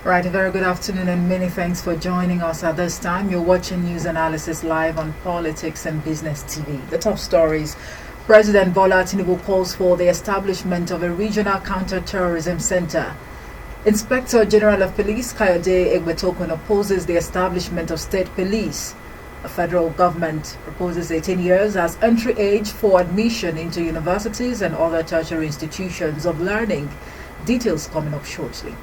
Right, a very good afternoon and many thanks for joining us at this time. You're watching News Analysis live on Politics and Business TV. The top stories. President Bola Tinubu calls for the establishment of a regional counter-terrorism center. Inspector General of Police Kayode Egbetokun opposes the establishment of state police. The federal government proposes 18 years as entry age for admission into universities and other tertiary institutions of learning. Details coming up shortly.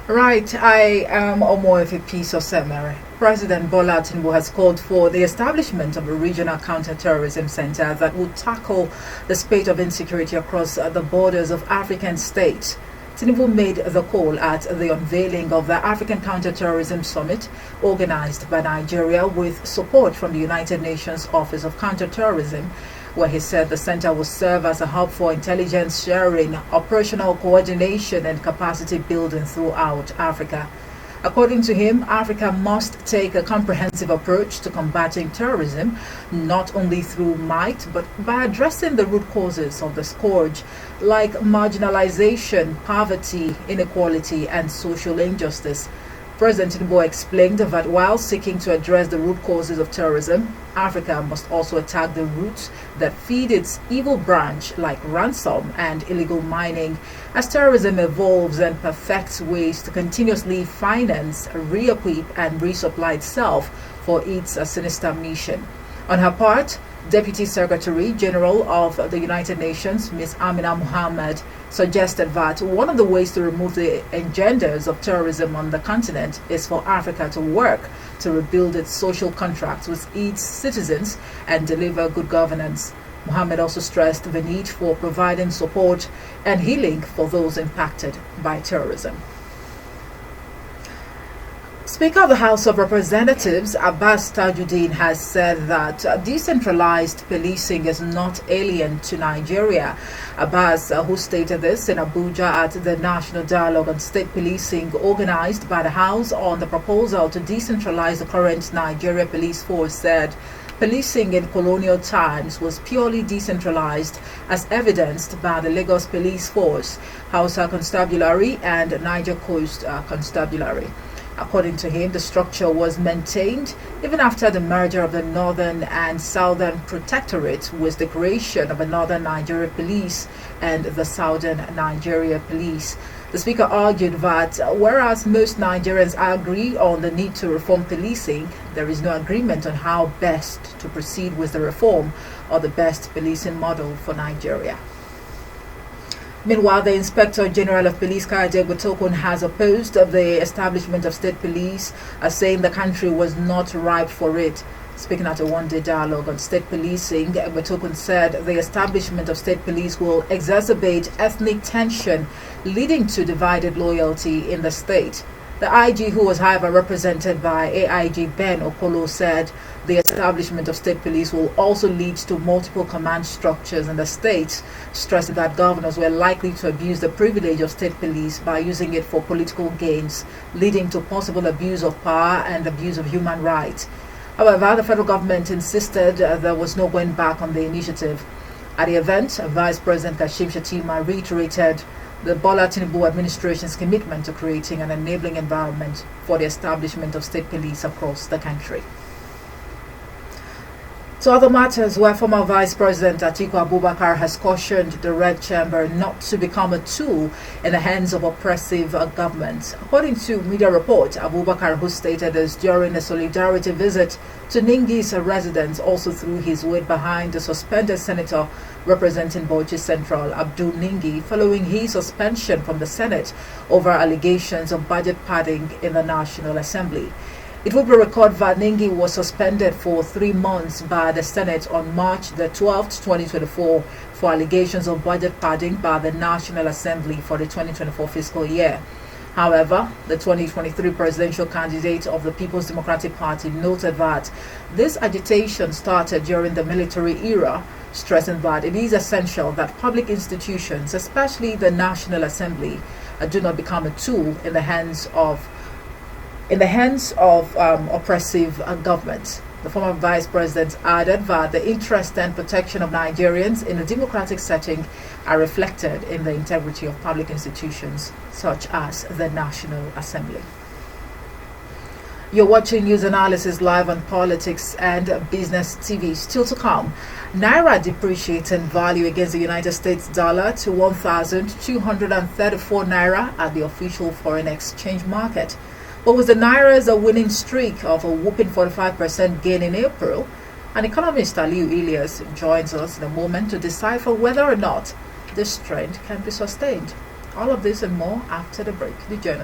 Right, I am Omoefe Osemere. President Bola Tinubu has called for the establishment of a regional counter-terrorism center that would tackle the spate of insecurity across the borders of African states. Tinubu made the call at the unveiling of the African Counter-Terrorism Summit organized by Nigeria with support from the United Nations Office of Counter-Terrorism, where he said the center will serve as a hub for intelligence sharing, operational coordination and capacity building throughout Africa. According to him, Africa must take a comprehensive approach to combating terrorism, not only through might, but by addressing the root causes of the scourge, like marginalization, poverty, inequality, and social injustice. President Tinubu explained that while seeking to address the root causes of terrorism, Africa must also attack the roots that feed its evil branch, like ransom and illegal mining, as terrorism evolves and perfects ways to continuously finance, re-equip, and resupply itself for its sinister mission. On her part, Deputy Secretary General of the United Nations, Ms. Amina Mohammed, suggested that one of the ways to remove the engenders of terrorism on the continent is for Africa to work to rebuild its social contracts with its citizens and deliver good governance. Mohammed also stressed the need for providing support and healing for those impacted by terrorism. Speaker of the House of Representatives, Abbas Tajuddin, has said that decentralized policing is not alien to Nigeria. Abbas, who stated this in Abuja at the National Dialogue on State Policing organized by the House on the proposal to decentralize the current Nigeria police force, said policing in colonial times was purely decentralized, as evidenced by the Lagos Police Force, Hausa Constabulary, and Niger Coast Constabulary. According to him, the structure was maintained even after the merger of the Northern and Southern Protectorate, with the creation of a Northern Nigeria Police and the Southern Nigeria Police. The speaker argued that whereas most Nigerians agree on the need to reform policing, there is no agreement on how best to proceed with the reform or the best policing model for Nigeria. Meanwhile, the Inspector General of Police Kayode Egbetokun has opposed the establishment of state police, saying the country was not ripe for it. Speaking at a one-day dialogue on state policing, Egbetokun said the establishment of state police will exacerbate ethnic tension, leading to divided loyalty in the state. The IG, who was however represented by AIG Ben Okolo, said the establishment of state police will also lead to multiple command structures in the state, stressing that governors were likely to abuse the privilege of state police by using it for political gains, leading to possible abuse of power and abuse of human rights. However, the federal government insisted there was no going back on the initiative. At the event, Vice President Kashim Shettima reiterated the Bola Tinubu administration's commitment to creating an enabling environment for the establishment of state police across the country. To other matters, where former Vice President Atiku Abubakar has cautioned the Red Chamber not to become a tool in the hands of oppressive governments. According to media reports, Abubakar, who stated this during a solidarity visit to Ningi's residence, also threw his weight behind the suspended senator representing Bauchi Central, Abdul Ningi, following his suspension from the Senate over allegations of budget padding in the National Assembly. It will be recorded that Ningi was suspended for 3 months by the Senate on March the 12th, 2024 for allegations of budget padding by the National Assembly for the 2024 fiscal year. However, the 2023 presidential candidate of the People's Democratic Party noted that this agitation started during the military era, stressing that it is essential that public institutions, especially the National Assembly, do not become a tool in the hands of oppressive governments. The former vice president added that the interest and protection of Nigerians in a democratic setting are reflected in the integrity of public institutions such as the National Assembly. You're watching News Analysis live on Politics and Business TV. Still to come, Naira depreciates in value against the United States dollar to 1,234 Naira at the official foreign exchange market. But was the Naira's a winning streak of a whopping 45% gain in April? And Economist Aliyu Ilias joins us in a moment to decipher whether or not this trend can be sustained. All of this and more after the break. The journal.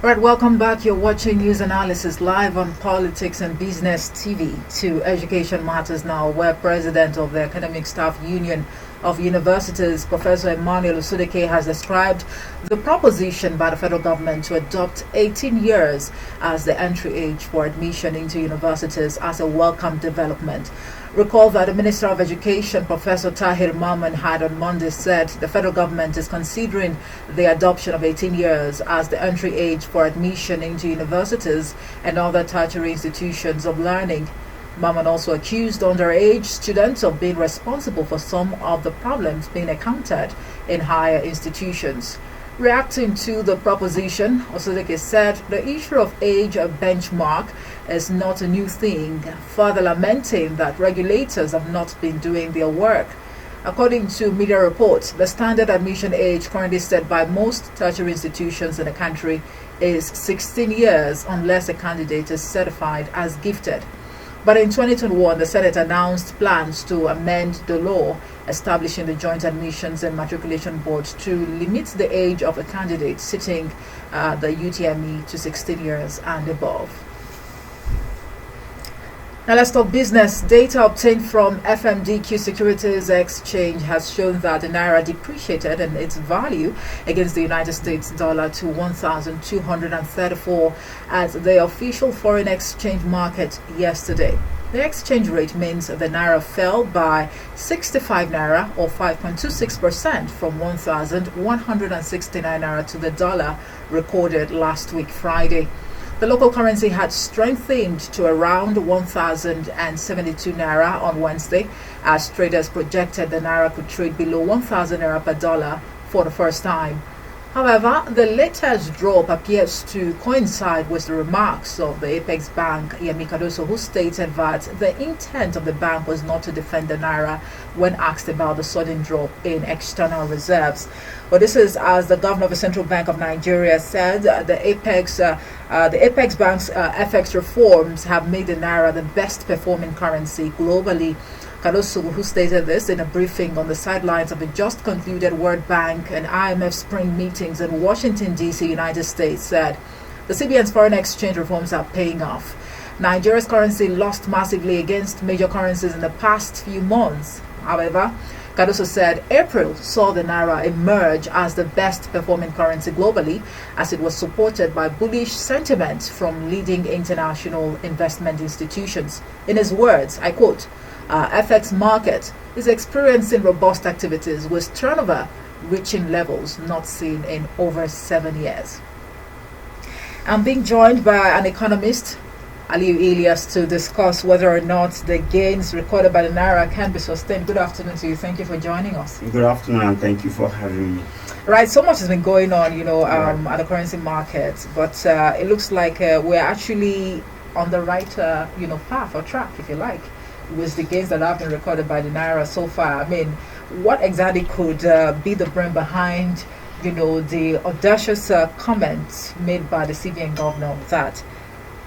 Alright, welcome back. You're watching News Analysis live on Politics and Business TV. To Education Matters now, where President of the Academic Staff Union of Universities, Professor Emmanuel Usudeke, has described the proposition by the federal government to adopt 18 years as the entry age for admission into universities as a welcome development. Recall that the Minister of Education, Professor Tahir Maman, had on Monday said the federal government is considering the adoption of 18 years as the entry age for admission into universities and other tertiary institutions of learning. Maman also accused underage students of being responsible for some of the problems being encountered in higher institutions. Reacting to the proposition, Usudeke said the issue of age benchmark is not a new thing, further lamenting that regulators have not been doing their work. According to media reports, the standard admission age currently set by most tertiary institutions in the country is 16 years unless a candidate is certified as gifted. But in 2021, the Senate announced plans to amend the law establishing the Joint Admissions and Matriculation Board to limit the age of a candidate sitting the UTME to 16 years and above. Now let's talk business. Data obtained from FMDQ Securities Exchange has shown that the Naira depreciated in its value against the United States dollar to 1,234 at the official foreign exchange market yesterday. The exchange rate means the Naira fell by 65 Naira or 5.26% from 1,169 Naira to the dollar recorded last week Friday. The local currency had strengthened to around 1,072 Naira on Wednesday, as traders projected the Naira could trade below 1,000 Naira per dollar for the first time. However, the latest drop appears to coincide with the remarks of the Apex Bank, Yemi Cardoso, who stated that the intent of the bank was not to defend the Naira when asked about the sudden drop in external reserves. But this is as the governor of the Central Bank of Nigeria said the Apex Bank's FX reforms have made the Naira the best performing currency globally. Cardoso, who stated this in a briefing on the sidelines of the just concluded World Bank and IMF spring meetings in Washington, D.C., United States, said the CBN's foreign exchange reforms are paying off. Nigeria's currency lost massively against major currencies in the past few months. However, Cardoso said April saw the Naira emerge as the best performing currency globally, as it was supported by bullish sentiment from leading international investment institutions. In his words, I quote, FX market is experiencing robust activities with turnover reaching levels not seen in over 7 years. I'm being joined by an economist, Aliyu Ilias, to discuss whether or not the gains recorded by the Naira can be sustained. Good afternoon to you. Thank you for joining us. Good afternoon, and thank you for having me. Right, so much has been going on, at the currency market, but it looks like we're actually on the right, path or track, if you like, with the gains that have been recorded by the Naira so far. I mean, what exactly could be the brain behind the audacious comment made by the CBN governor that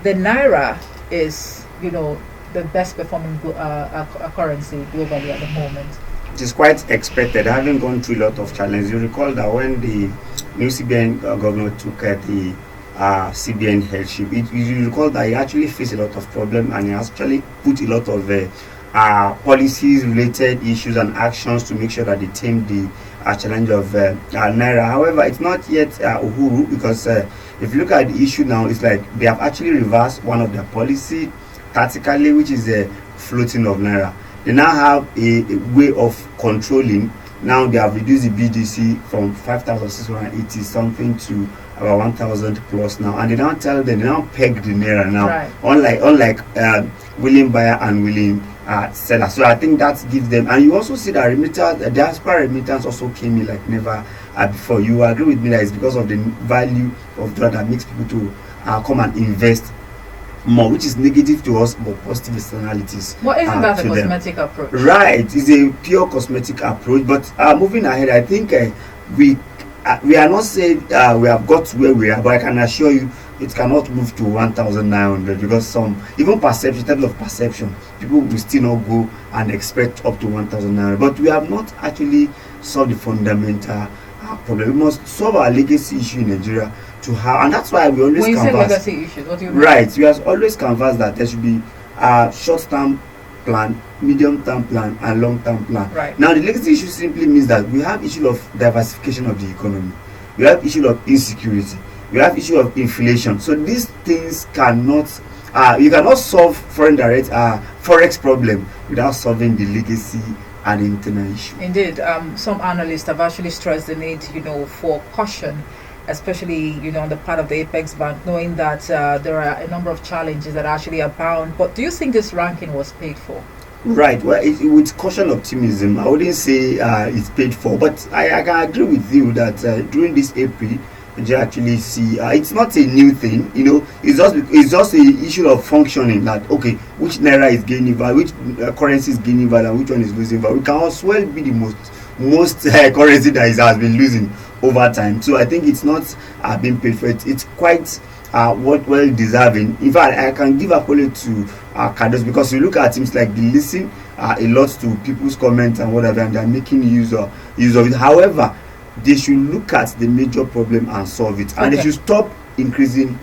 the Naira is, the best performing currency globally at the moment. It is quite expected, having gone through a lot of challenges. You recall that when the new CBN governor took the CBN headship, you recall that he actually faced a lot of problems, and he actually put a lot of policies-related issues and actions to make sure that they tamed the challenge of Naira. However, it's not yet Uhuru, because if you look at the issue now, it's like they have actually reversed one of their policy tactically, which is the floating of Naira. They now have a way of controlling. Now they have reduced the BDC from 5,680 something to about 1,000 plus now, and they now they now peg the Naira now, right. unlike willing buyer and willing seller. So I think that gives them, and you also see that the diaspora remittance also came in like never before. You agree with me that it's because of the value of dollar that makes people to come and invest more, which is negative to us but positive externalities. Well, isn't that a cosmetic approach? Right, it's a pure cosmetic approach. But moving ahead, I think we are not saying we have got to where we are, but I can assure you it cannot move to 1,900, because some, even perception, in terms of perception, people will still not go and expect up to 1,900. But we have not actually solved the fundamental problem. We must solve our legacy issue in Nigeria to have, and that's why we always when you canvas. Say legacy issues, what do you mean? Right, we have always canvassed that there should be a short-term plan, medium-term plan, and long-term plan. Right. Now, the legacy issue simply means that we have issue of diversification of the economy, we have issue of insecurity, we have issue of inflation. So these things cannot, you cannot solve foreign direct forex problem without solving the legacy and internal issue. Indeed, some analysts have actually stressed the need, for caution, especially on the part of the Apex Bank, knowing that there are a number of challenges that actually abound. But do you think this ranking was paid for? Right. Well, with caution optimism, I wouldn't say it's paid for, but I can agree with you that during this April, you actually see it's not a new thing. It's just a issue of functioning. That okay, which Naira is gaining value, which currency is gaining value, and which one is losing value. We can as well be the most currency that has been losing over time. So I think it's not being paid for. It's quite well deserving. In fact, I can give accolade to Kados, because you look at things like they listen a lot to people's comments and whatever, and they're making use of it. However, they should look at the major problem and solve it, and they should stop increasing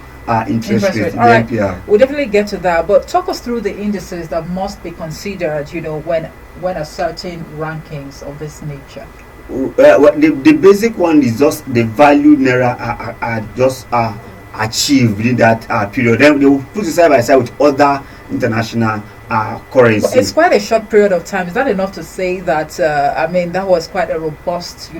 interest rates. All right, we'll definitely get to that. But talk us through the indices that must be considered, when asserting rankings of this nature. The basic one is just the value Naira are achieved within that period. Then they will put it side by side with other international currency. It's quite a short period of time. Is that enough to say that that was quite a robust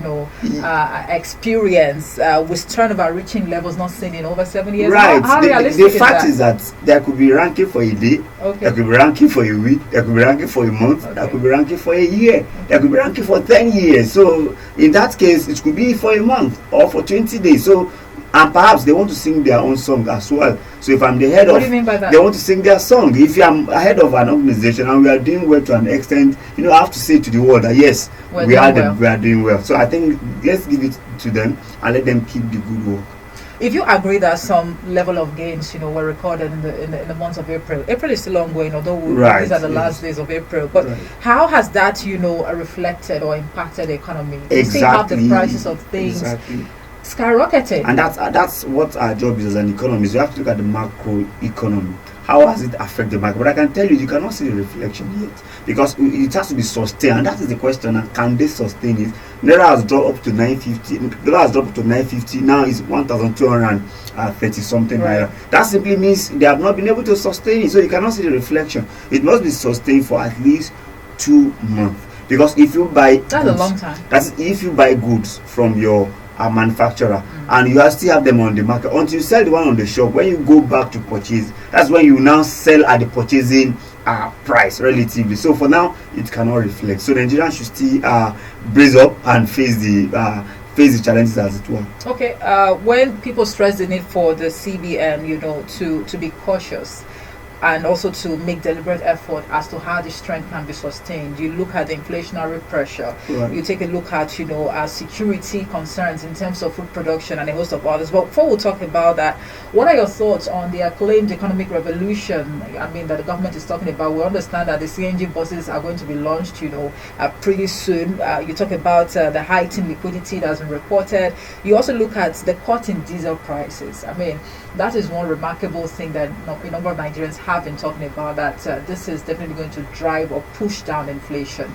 experience with turnover reaching levels not seen in over 7 years? Right. How the fact is that there could be ranking for a day, there could be ranking for a week, there could be ranking for a month, there could be ranking for a year, there could be ranking for 10 years. So in that case, it could be for a month or for 20 days. So, and perhaps they want to sing their own song as well. So if I'm the head what do you mean by that? They want to sing their song. If I'm ahead of an organization and we are doing well to an extent, I have to say to the world that yes, we are doing well. So I think let's give it to them and let them keep the good work. If you agree that some level of gains, were recorded in the months of April. April is still ongoing, although these are the last days of April. But how has that, reflected or impacted the economy? You still have the prices of things skyrocketed, and that's what our job is as an economist. You have to look at the macro economy. How has it affected the market? But I can tell you cannot see the reflection yet, because it has to be sustained, and that is the question. And can they sustain it? Naira has dropped up to 950. Dollar has dropped up to 950. Now it's 1,230 something. Right. That simply means they have not been able to sustain it. So you cannot see the reflection. It must be sustained for at least 2 months, because if you buy that's goods, a long time. That's if you buy goods from your manufacturer and you still have them on the market until you sell the one on the shop. When you go back to purchase, that's when you now sell at the purchasing price relatively. So for now, it cannot reflect. So Nigerians should still brace up and face the challenges as it were. Okay. When people stress the need for the CBN, to be cautious, and also to make deliberate effort as to how this trend can be sustained. You look at the inflationary pressure, Right. you take a look at, security concerns in terms of food production and a host of others. But before we talk about that, what are your thoughts on the acclaimed economic revolution, that the government is talking about? We understand that the CNG buses are going to be launched, pretty soon. You talk about the heightened liquidity that's been reported. You also look at the cut in diesel prices. That is one remarkable thing that a number of Nigerians have been talking about, that this is definitely going to drive or push down inflation.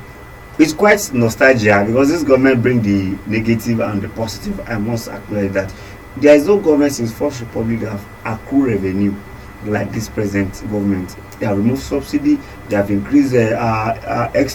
It's quite nostalgia because this government bring the negative and the positive. I must acknowledge that there is no government since First Republic that have accrued revenue like this present government. They have removed subsidy, they have increased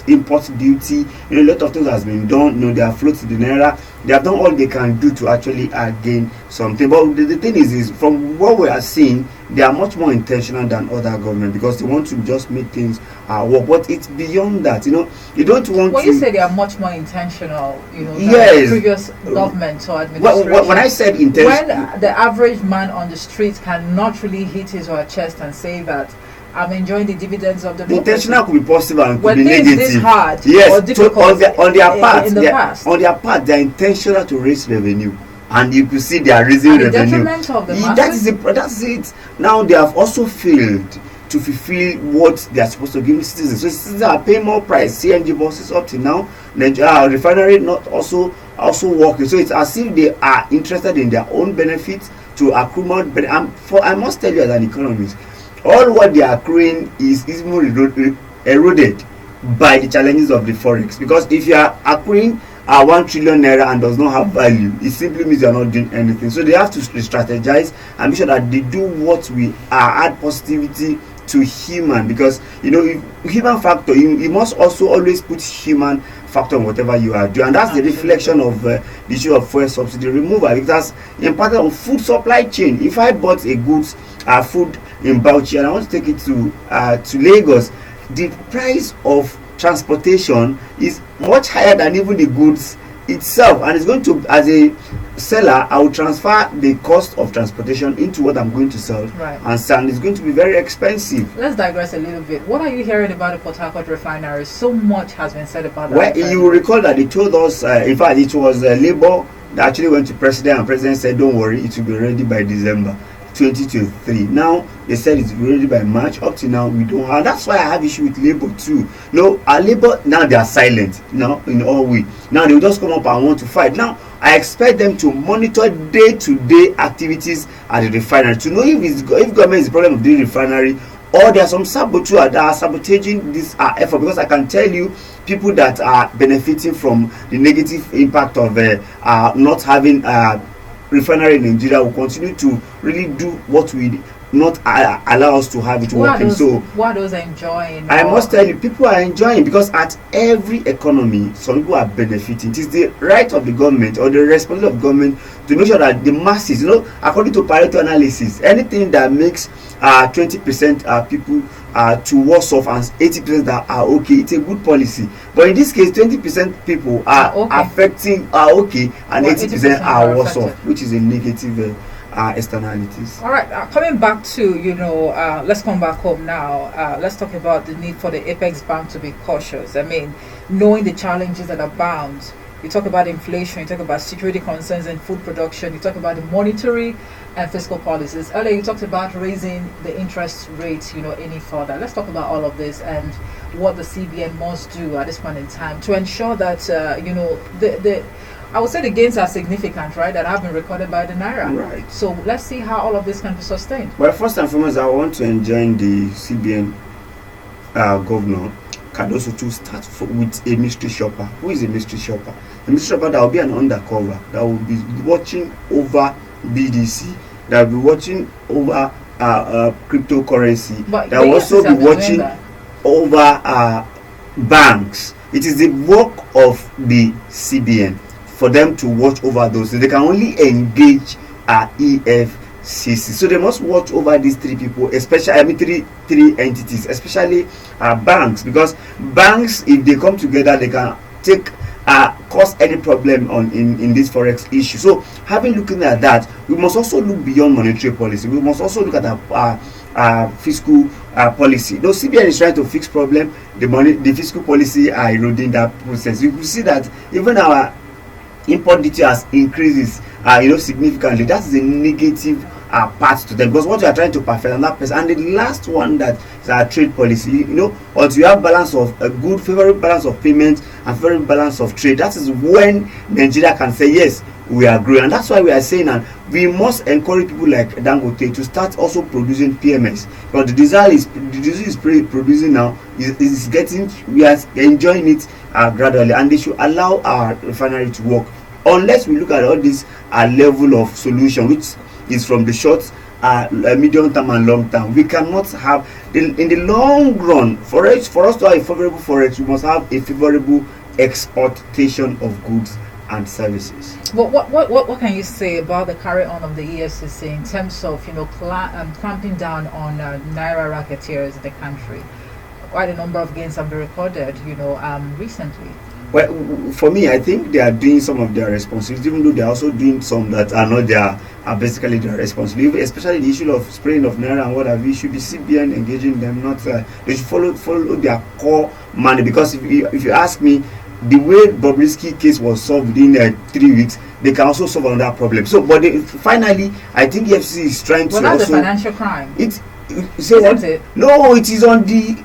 import duty. A lot of things has been done. They have floated the Naira. They have done all they can do to actually gain something. But the thing is from what we are seeing, they are much more intentional than other government because they want to just make things work. But it's beyond that. You don't want when to. You say they are much more intentional, than yes. previous government or administration. When I said intentional, when the average man on the street cannot really hit his or her chest and say that I'm enjoying the dividends of the intentional could be possible and could when be negative. This hard yes, or difficult on their part, in the past. On their part, they are intentional to raise revenue, and you could see they are raising revenue. Detriment of the masses. That's it. Now they have also failed to fulfill what they are supposed to give citizens. So citizens are paying more price. CNG buses up to now, Nigeria refinery not also working. So it's as if they are interested in their own benefits to accrue more. But I must tell you as an economist, all what they are accruing is more eroded by the challenges of the forex. Because if you are accruing 1 trillion naira and does not have value, it simply means you are not doing anything. So they have to strategize and make sure that they do what we add positivity to human, because human factor, you must also always put human factor in whatever you are doing, and that's the reflection of the issue of fuel subsidy removal. It has impacted on food supply chain. If I bought a goods food in Bauchi and I want to take it to Lagos, the price of transportation is much higher than even the goods itself, and it's going to, as a seller, I will transfer the cost of transportation into what I'm going to sell, right, and it's going to be very expensive. Let's digress a little bit. What are you hearing about the Port Harcourt refinery? So much has been said about that. Well, you will recall that they told us, in fact it was Labour that actually went to President, and President said don't worry, it will be ready by December 2023. Now they said it's ready by March. Up to now we don't have. That's why I have issue with Labour too. Our Labour now, they are silent now in all way. Now they will just come up and want to fight. Now I expect them to monitor day-to-day activities at the refinery to know if government is the problem of the refinery, or there are some saboteurs that are sabotaging this effort. Because I can tell you, people that are benefiting from the negative impact of not having refinery in Nigeria will continue to really do what we not allow us to have it working. So what are those enjoying? I must tell you, people are enjoying, because at every economy some people are benefiting. It is the right of the government or the responsibility of government to make sure that the masses, according to Pareto analysis, anything that makes 20% people to worse off and 80% that are okay, it's a good policy. But in this case, 20% people are okay, and 80% are worse off, which is a negative externalities. All right, coming back to let's come back home now. Let's talk about the need for the Apex Bank to be cautious. Knowing the challenges that abound. You talk about inflation, you talk about security concerns in food production, you talk about the monetary and fiscal policies. Earlier you talked about raising the interest rates any further. Let's talk about all of this and what the CBN must do at this point in time to ensure that I would say the gains are significant, right, that have been recorded by the Naira. Right. So let's see how all of this can be sustained. Well, first and foremost, I want to enjoin the CBN governor Cardoso to start with a mystery shopper. Who is a mystery shopper? A mystery shopper that will be an undercover, that will be watching over BDC, that will be watching over cryptocurrency, but that will also be watching over banks. It is the work of the CBN for them to watch over those. They can only engage EFCC. So they must watch over these three people, especially three entities, especially banks, because banks, if they come together, they can cause any problem in this forex issue. So looking at that, we must also look beyond monetary policy. We must also look at fiscal policy. Though CBN is trying to fix problem, the fiscal policy are eroding that process. You will see that even our import duty has increases significantly. That is a negative part to them, because what you are trying to perfect on that person. And the last one, that is our trade policy. Until you have balance of a good favorable balance of payments and favorable balance of trade, that is when Nigeria can say yes, we are growing. And that's why we are saying that we must encourage people like Dangote to start also producing PMS, because the diesel is producing now is getting, we are enjoying it gradually, and they should allow our refinery to work, unless we look at all this level of solution, which is from the short, medium term and long term. We cannot have in the long run, for us to have a favorable forex, we must have a favorable exportation of goods and services. But what can you say about the carry on of the EFCC in terms of clamping down on Naira racketeers in the country? Quite a number of gains have been recorded, recently. Well, for me, I think they are doing some of their responsibilities, even though they are also doing some that are not are basically their responsibility. Especially the issue of spraying of Naira and what have you, should be CBN engaging them, not they should follow their core money. Because if you ask me, the way Bobrisky case was solved within 3 weeks, they can also solve another problem. So, but finally, I think EFCC is trying to. Well, that's a financial crime. Isn't it? No, it is on the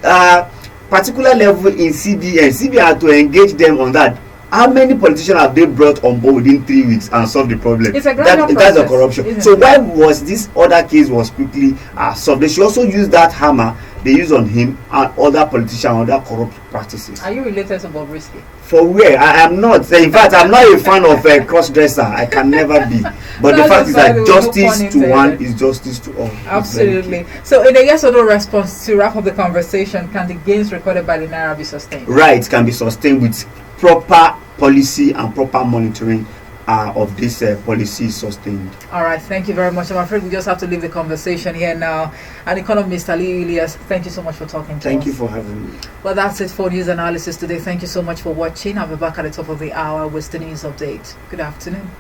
particular level in CBN. CBN had to engage them on that. How many politicians have they brought on board within 3 weeks and solved the problem? It's a gradual process. That's a corruption. So why was this other case was quickly solved? They should also use that hammer they use on him and other politicians, other corrupt practices. Are you related to Bobrisky? For where? I am not. In fact, I'm not a fan of a cross-dresser. I can never be. But the fact is that justice to one is justice to all. Absolutely. So in a yes or no response, to wrap up the conversation, can the gains recorded by the Naira be sustained? Right, can be sustained with proper policy and proper monitoring of this policy sustained. All right, thank you very much. I'm afraid we just have to leave the conversation here now. And Economist Aliyu Ilias, thank you so much for talking to us. Thank you for having me. Well, that's it for news analysis today. Thank you so much for watching. I'll be back at the top of the hour with the news update. Good afternoon.